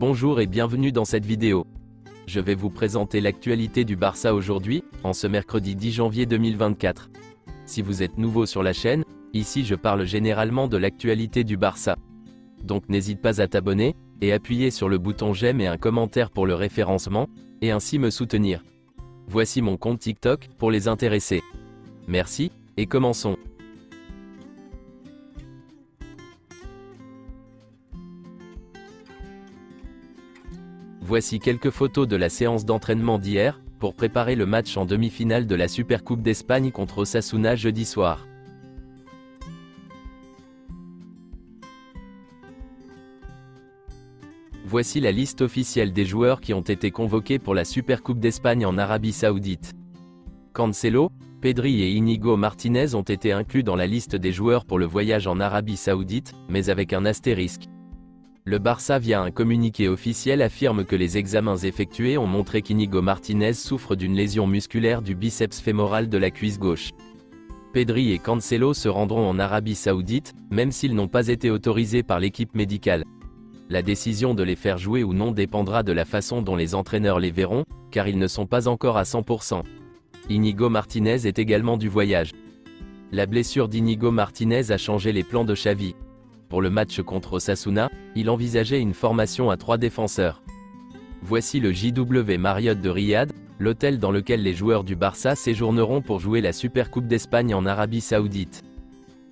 Bonjour et bienvenue dans cette vidéo. Je vais vous présenter l'actualité du Barça aujourd'hui, en ce mercredi 10 janvier 2024. Si vous êtes nouveau sur la chaîne, ici je parle généralement de l'actualité du Barça. Donc n'hésite pas à t'abonner, et appuyer sur le bouton j'aime et un commentaire pour le référencement, et ainsi me soutenir. Voici mon compte TikTok, pour les intéressés. Merci, et commençons. Voici quelques photos de la séance d'entraînement d'hier, pour préparer le match en demi-finale de la Supercoupe d'Espagne contre Osasuna jeudi soir. Voici la liste officielle des joueurs qui ont été convoqués pour la Supercoupe d'Espagne en Arabie Saoudite. Cancelo, Pedri et Íñigo Martínez ont été inclus dans la liste des joueurs pour le voyage en Arabie Saoudite, mais avec un astérisque. Le Barça via un communiqué officiel affirme que les examens effectués ont montré qu'Íñigo Martínez souffre d'une lésion musculaire du biceps fémoral de la cuisse gauche. Pedri et Cancelo se rendront en Arabie Saoudite, même s'ils n'ont pas été autorisés par l'équipe médicale. La décision de les faire jouer ou non dépendra de la façon dont les entraîneurs les verront, car ils ne sont pas encore à 100%. Íñigo Martínez est également du voyage. La blessure d'Íñigo Martínez a changé les plans de Xavi. Pour le match contre Osasuna, il envisageait une formation à 3 défenseurs. Voici le JW Marriott de Riyad, l'hôtel dans lequel les joueurs du Barça séjourneront pour jouer la Supercoupe d'Espagne en Arabie Saoudite.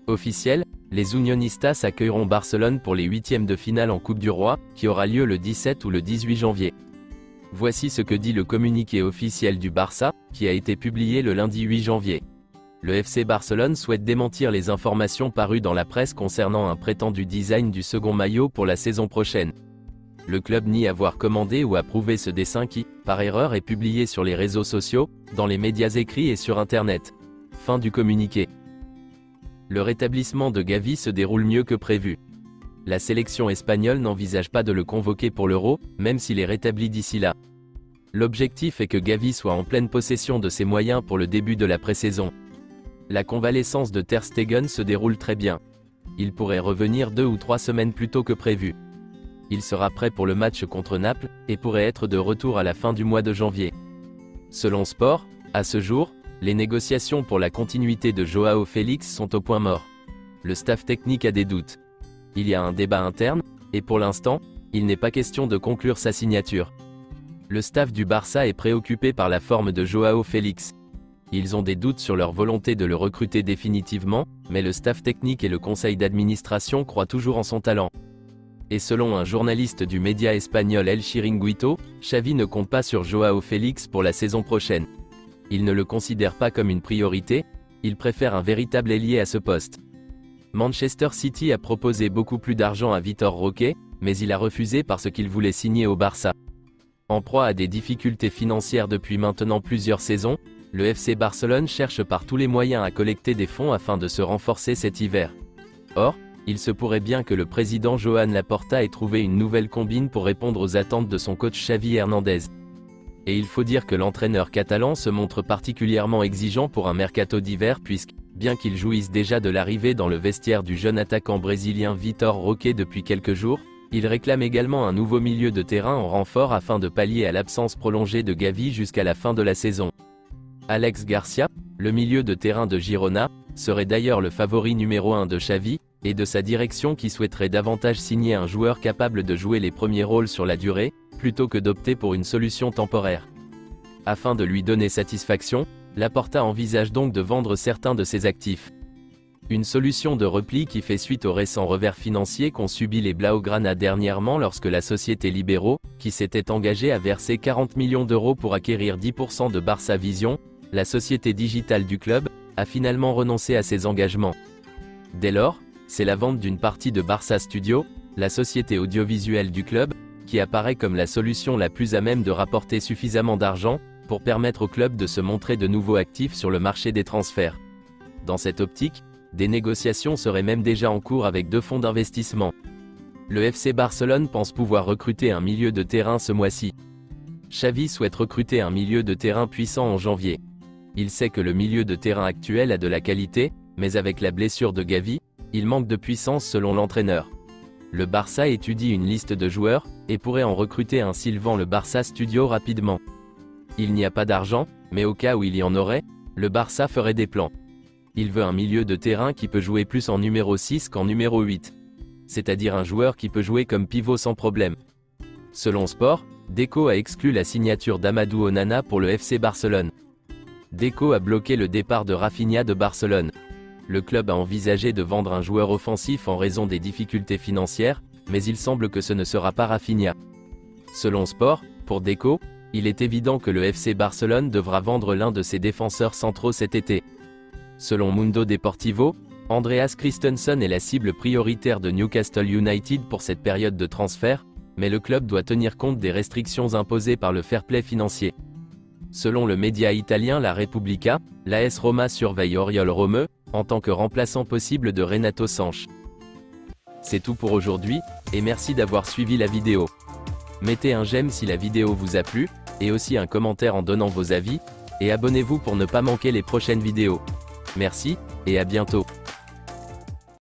Officiel, les Unionistas accueilleront Barcelone pour les 8e de finale en Coupe du Roi, qui aura lieu le 17 ou le 18 janvier. Voici ce que dit le communiqué officiel du Barça, qui a été publié le lundi 8 janvier. Le FC Barcelone souhaite démentir les informations parues dans la presse concernant un prétendu design du second maillot pour la saison prochaine. Le club nie avoir commandé ou approuvé ce dessin qui, par erreur, est publié sur les réseaux sociaux, dans les médias écrits et sur Internet. Fin du communiqué. Le rétablissement de Gavi se déroule mieux que prévu. La sélection espagnole n'envisage pas de le convoquer pour l'Euro, même s'il est rétabli d'ici là. L'objectif est que Gavi soit en pleine possession de ses moyens pour le début de la pré-saison. La convalescence de Ter Stegen se déroule très bien. Il pourrait revenir 2 ou 3 semaines plus tôt que prévu. Il sera prêt pour le match contre Naples, et pourrait être de retour à la fin du mois de janvier. Selon Sport, à ce jour, les négociations pour la continuité de Joao Félix sont au point mort. Le staff technique a des doutes. Il y a un débat interne, et pour l'instant, il n'est pas question de conclure sa signature. Le staff du Barça est préoccupé par la forme de Joao Félix. Ils ont des doutes sur leur volonté de le recruter définitivement, mais le staff technique et le conseil d'administration croient toujours en son talent. Et selon un journaliste du média espagnol El Chiringuito, Xavi ne compte pas sur Joao Félix pour la saison prochaine. Il ne le considère pas comme une priorité, il préfère un véritable ailier à ce poste. Manchester City a proposé beaucoup plus d'argent à Vitor Roque, mais il a refusé parce qu'il voulait signer au Barça. En proie à des difficultés financières depuis maintenant plusieurs saisons, le FC Barcelone cherche par tous les moyens à collecter des fonds afin de se renforcer cet hiver. Or, il se pourrait bien que le président Joan Laporta ait trouvé une nouvelle combine pour répondre aux attentes de son coach Xavi Hernandez. Et il faut dire que l'entraîneur catalan se montre particulièrement exigeant pour un mercato d'hiver puisque, bien qu'il jouisse déjà de l'arrivée dans le vestiaire du jeune attaquant brésilien Vitor Roque depuis quelques jours, il réclame également un nouveau milieu de terrain en renfort afin de pallier à l'absence prolongée de Gavi jusqu'à la fin de la saison. Alex Garcia, le milieu de terrain de Girona, serait d'ailleurs le favori numéro 1 de Xavi, et de sa direction qui souhaiterait davantage signer un joueur capable de jouer les premiers rôles sur la durée, plutôt que d'opter pour une solution temporaire. Afin de lui donner satisfaction, Laporta envisage donc de vendre certains de ses actifs. Une solution de repli qui fait suite au récent revers financier qu'ont subi les Blaugrana dernièrement lorsque la société Libero, qui s'était engagée à verser 40 millions d'euros pour acquérir 10% de Barça Vision, la société digitale du club, a finalement renoncé à ses engagements. Dès lors, c'est la vente d'une partie de Barça Studio, la société audiovisuelle du club, qui apparaît comme la solution la plus à même de rapporter suffisamment d'argent, pour permettre au club de se montrer de nouveau actif sur le marché des transferts. Dans cette optique, des négociations seraient même déjà en cours avec 2 fonds d'investissement. Le FC Barcelone pense pouvoir recruter un milieu de terrain ce mois-ci. Xavi souhaite recruter un milieu de terrain puissant en janvier. Il sait que le milieu de terrain actuel a de la qualité, mais avec la blessure de Gavi, il manque de puissance selon l'entraîneur. Le Barça étudie une liste de joueurs, et pourrait en recruter un s'il vend le Barça Studio rapidement. Il n'y a pas d'argent, mais au cas où il y en aurait, le Barça ferait des plans. Il veut un milieu de terrain qui peut jouer plus en numéro 6 qu'en numéro 8. C'est-à-dire un joueur qui peut jouer comme pivot sans problème. Selon Sport, Deco a exclu la signature d'Amadou Onana pour le FC Barcelone. Deco a bloqué le départ de Rafinha de Barcelone. Le club a envisagé de vendre un joueur offensif en raison des difficultés financières, mais il semble que ce ne sera pas Rafinha. Selon Sport, pour Deco, il est évident que le FC Barcelone devra vendre l'un de ses défenseurs centraux cet été. Selon Mundo Deportivo, Andreas Christensen est la cible prioritaire de Newcastle United pour cette période de transfert, mais le club doit tenir compte des restrictions imposées par le fair play financier. Selon le média italien La Repubblica, l'AS Roma surveille Oriol Romeu, en tant que remplaçant possible de Renato Sanches. C'est tout pour aujourd'hui, et merci d'avoir suivi la vidéo. Mettez un j'aime si la vidéo vous a plu, et aussi un commentaire en donnant vos avis, et abonnez-vous pour ne pas manquer les prochaines vidéos. Merci, et à bientôt.